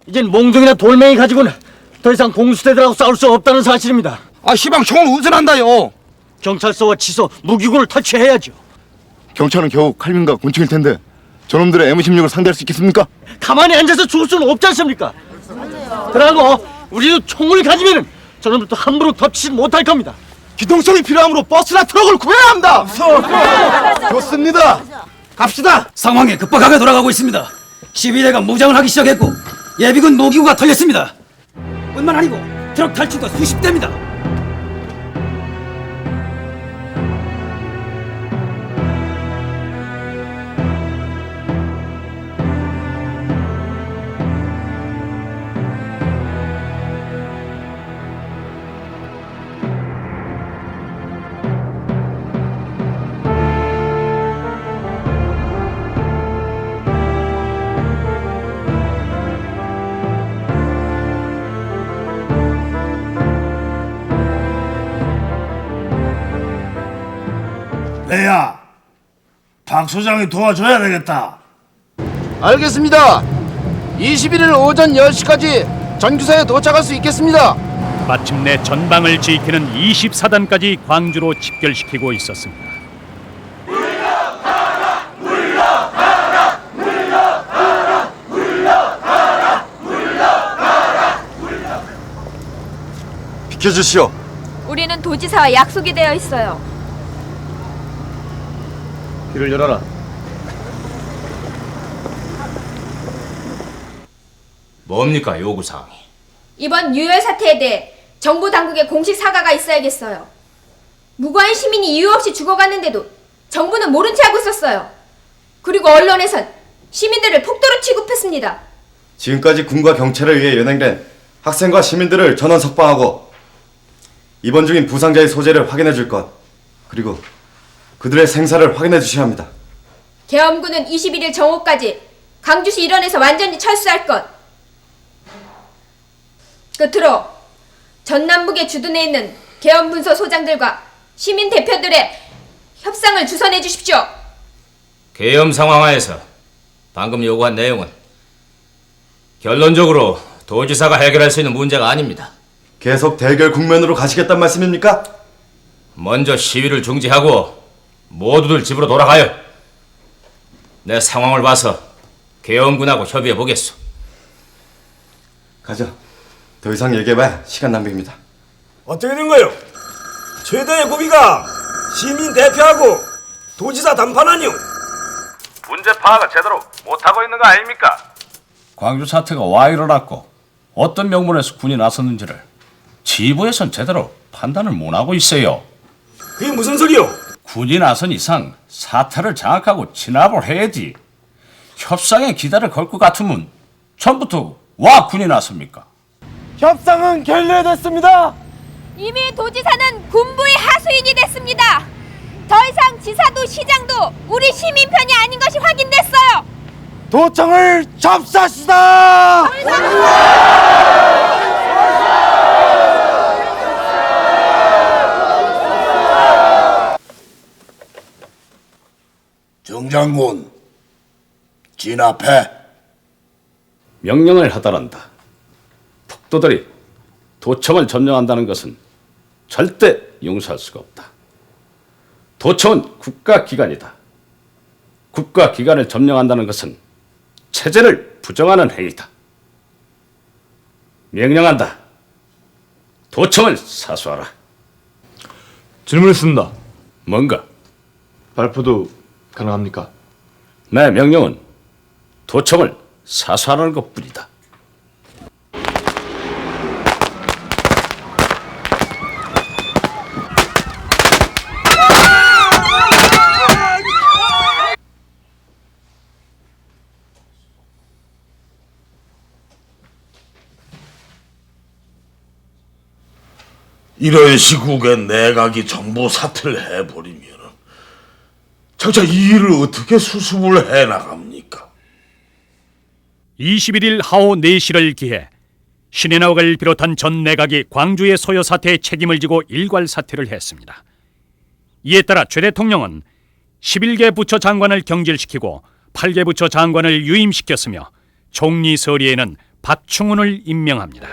이젠 몽종이나 돌멩이 가지고는 더 이상 공수대들하고 싸울 수 없다는 사실입니다. 시방 총을 운선한다요. 경찰서와 치서 무기고를 터치해야죠. 경찰은 겨우 칼민과 군청일 텐데 저놈들의 M16을 상대할 수 있겠습니까? 가만히 앉아서 죽을 수는 없지 않습니까? 그러고 우리도 총을 가지면은 저놈들도 함부로 덮치지 못할 겁니다. 기동성이 필요하므로 버스나 트럭을 구해야 합니다. 좋습니다. 갑시다. 상황이 급박하게 돌아가고 있습니다. 12대가 무장을 하기 시작했고 예비군 모기구가 털렸습니다. 뿐만 아니고 트럭 탈출도 수십 대입니다. 배야, 박 소장이 도와줘야 되겠다. 알겠습니다. 21일 오전 10시까지 전규사에 도착할 수 있겠습니다. 마침내 전방을 지키는 24단까지 광주로 집결시키고 있었습니다. 비켜주시오. 우리는 도지사와 약속이 되어 있어요. 길을 열어라. 뭡니까 요구사항이? 이번 유혈 사태에 대해 정부 당국의 공식 사과가 있어야겠어요. 무고한 시민이 이유 없이 죽어갔는데도 정부는 모른 채 하고 있었어요. 그리고 언론에선 시민들을 폭도로 취급했습니다. 지금까지 군과 경찰에 의해 연행된 학생과 시민들을 전원 석방하고 입원 중인 부상자의 소재를 확인해 줄 것, 그리고 그들의 생사를 확인해 주셔야 합니다. 계엄군은 21일 정오까지 광주시 일원에서 완전히 철수할 것. 끝으로 전남북에 주둔해 있는 계엄분소 소장들과 시민 대표들의 협상을 주선해 주십시오. 계엄 상황하에서 방금 요구한 내용은 결론적으로 도지사가 해결할 수 있는 문제가 아닙니다. 계속 대결 국면으로 가시겠단 말씀입니까? 먼저 시위를 중지하고 모두들 집으로 돌아가요. 내 상황을 봐서 계엄군하고 협의해 보겠소. 가죠. 더 이상 얘기해봐야 시간 낭비입니다. 어떻게 된 거요? 최대의 고비가 시민 대표하고 도지사 담판 아니오? 문제 파악을 제대로 못하고 있는 거 아닙니까? 광주 사태가 와 일어났고 어떤 명분에서 군이 나섰는지를 지부에선 제대로 판단을 못하고 있어요. 그게 무슨 소리요? 군이 나선 이상 사태를 장악하고 진압을 해야지. 협상에 기다를 걸 것 같으면 처음부터 와 군이 나섭니까? 협상은 결렬됐습니다. 이미 도지사는 군부의 하수인이 됐습니다. 더 이상 지사도 시장도 우리 시민 편이 아닌 것이 확인됐어요. 도청을 접수하시다. 정장군, 진압해. 명령을 하달한다. 폭도들이 도청을 점령한다는 것은 절대 용서할 수가 없다. 도청은 국가기관이다. 국가기관을 점령한다는 것은 체제를 부정하는 행위다. 명령한다. 도청을 사수하라. 질문했습니다. 뭔가? 발표도 가능합니까? 내 명령은 도청을 사수하라는 것뿐이다. 이런 시국에 내각이 정부 사퇴를 해버리면 자자 이 일을 어떻게 수습을 해나갑니까? 21일 하오 4시를 기해 신인학을 비롯한 전 내각이 광주의 소요 사태에 책임을 지고 일괄 사퇴를 했습니다. 이에 따라 최 대통령은 11개 부처 장관을 경질시키고 8개 부처 장관을 유임시켰으며 총리 서리에는 박충훈을 임명합니다.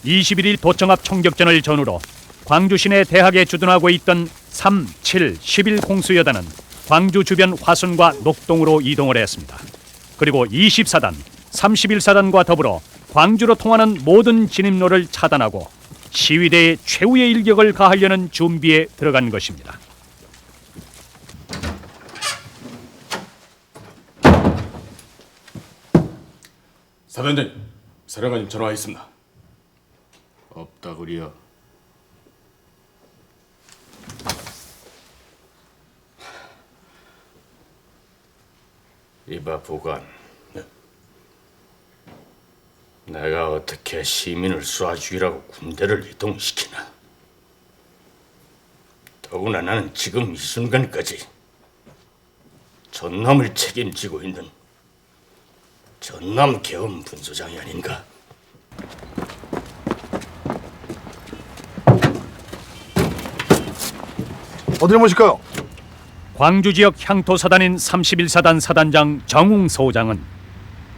(21일) 도청 앞 총격전을 전후로 광주 시내 대학에 주둔하고 있던 3, 7, 11 공수여단은 광주 주변 화순과 녹동으로 이동을 했습니다. 그리고 20사단, 31사단과 더불어 광주로 통하는 모든 진입로를 차단하고 시위대에 최후의 일격을 가하려는 준비에 들어간 것입니다. 사단장님, 사령관님 전화 있습니다. 없다 그려. 이봐 보관. 내가 어떻게 시민을 쏴 죽이라고 군대를 이동시키나. 더구나 나는 지금 이 순간까지 전남을 책임지고 있는 전남 계엄 분소장이 아닌가. 어디로 모실까요? 광주 지역 향토사단인 31사단 사단장 정웅소장은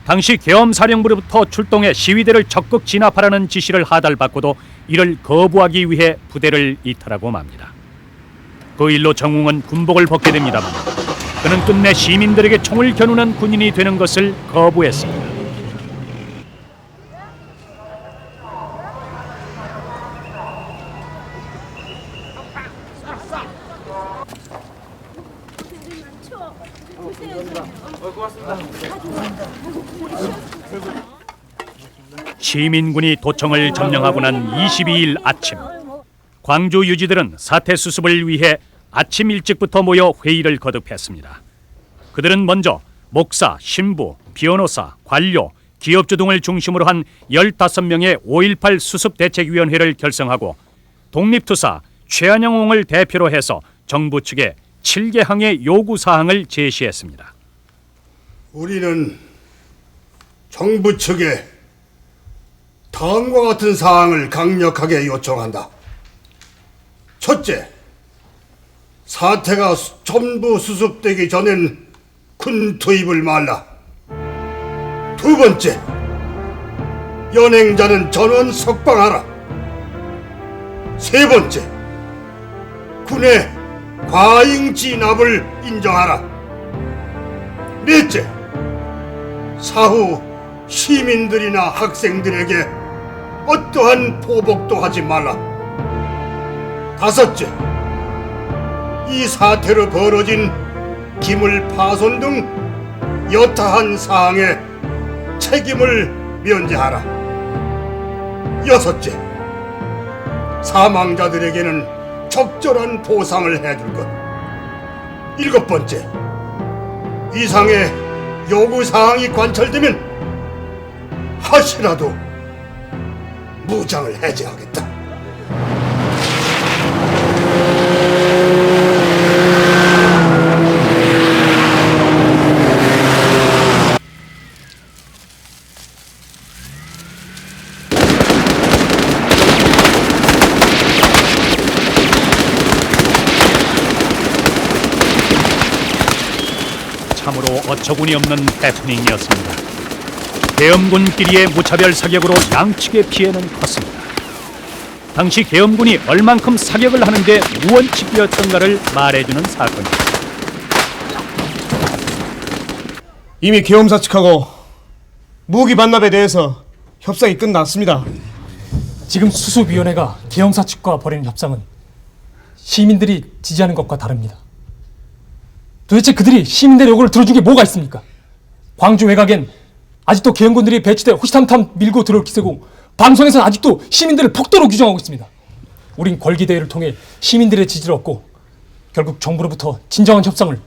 당시 계엄사령부로부터 출동해 시위대를 적극 진압하라는 지시를 하달받고도 이를 거부하기 위해 부대를 이탈하고 맙니다. 그 일로 정웅은 군복을 벗게 됩니다만 그는 끝내 시민들에게 총을 겨누는 군인이 되는 것을 거부했습니다. 시민군이 도청을 점령하고 난 22일 아침, 광주 유지들은 사태 수습을 위해 아침 일찍부터 모여 회의를 거듭했습니다. 그들은 먼저 목사, 신부, 변호사, 관료, 기업주 등을 중심으로 한 15명의 5.18 수습대책위원회를 결성하고 독립투사 최한영옹을 대표로 해서 정부 측에 7개 항의 요구사항을 제시했습니다. 우리는 정부 측에 다음과 같은 사항을 강력하게 요청한다. 첫째, 사태가 전부 수습되기 전엔 군 투입을 말라. 두 번째, 연행자는 전원 석방하라. 세 번째, 군의 과잉 진압을 인정하라. 넷째, 사후 시민들이나 학생들에게 어떠한 보복도 하지 말라. 다섯째, 이 사태로 벌어진 기물 파손 등 여타한 사항에 책임을 면제하라. 여섯째, 사망자들에게는 적절한 보상을 해줄 것. 일곱 번째, 이상의 요구사항이 관철되면 하시라도 무장을 해제하겠다. 참으로 어처구니 없는 해프닝이었습니다. 계엄군끼리의 무차별 사격으로 양측의 피해는 컸습니다. 당시 계엄군이 얼만큼 사격을 하는데 무원칙이었던가를 말해주는 사건입니다. 이미 계엄사 측하고 무기 반납에 대해서 협상이 끝났습니다. 지금 수습위원회가 계엄사 측과 벌이는 협상은 시민들이 지지하는 것과 다릅니다. 도대체 그들이 시민들의 요구를 들어준 게 뭐가 있습니까? 광주 외곽엔 아직도 계엄군들이 배치돼 호시탐탐 밀고 들어올 기세고 방송에서는 아직도 시민들을 폭도로 규정하고 있습니다. 우린 걸기대회를 통해 시민들의 지지를 얻고 결국 정부로부터 진정한 협상을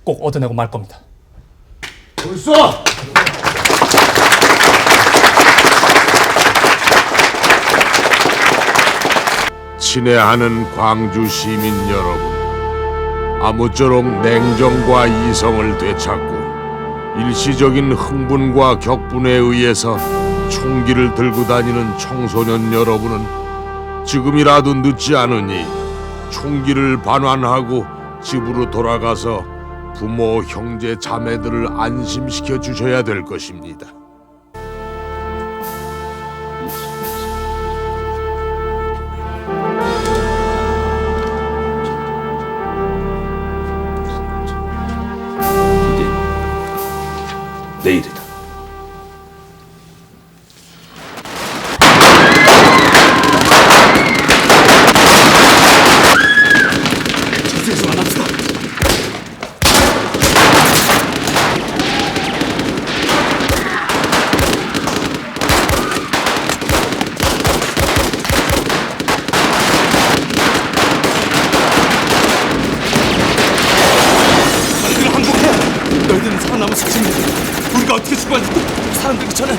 꼭 얻어내고 말 겁니다. 벌써 친애하는 광주 시민 여러분, 아무쪼록 냉정과 이성을 되찾고 일시적인 흥분과 격분에 의해서 총기를 들고 다니는 청소년 여러분은 지금이라도 늦지 않으니 총기를 반환하고 집으로 돌아가서 부모, 형제, 자매들을 안심시켜 주셔야 될 것입니다. 내일이다. 저수에서 만납시다. 너희들은 항복해. 너희들은 살아남은 사신이다. 우리가 어떻게 죽어야 돼? 사람들이 전에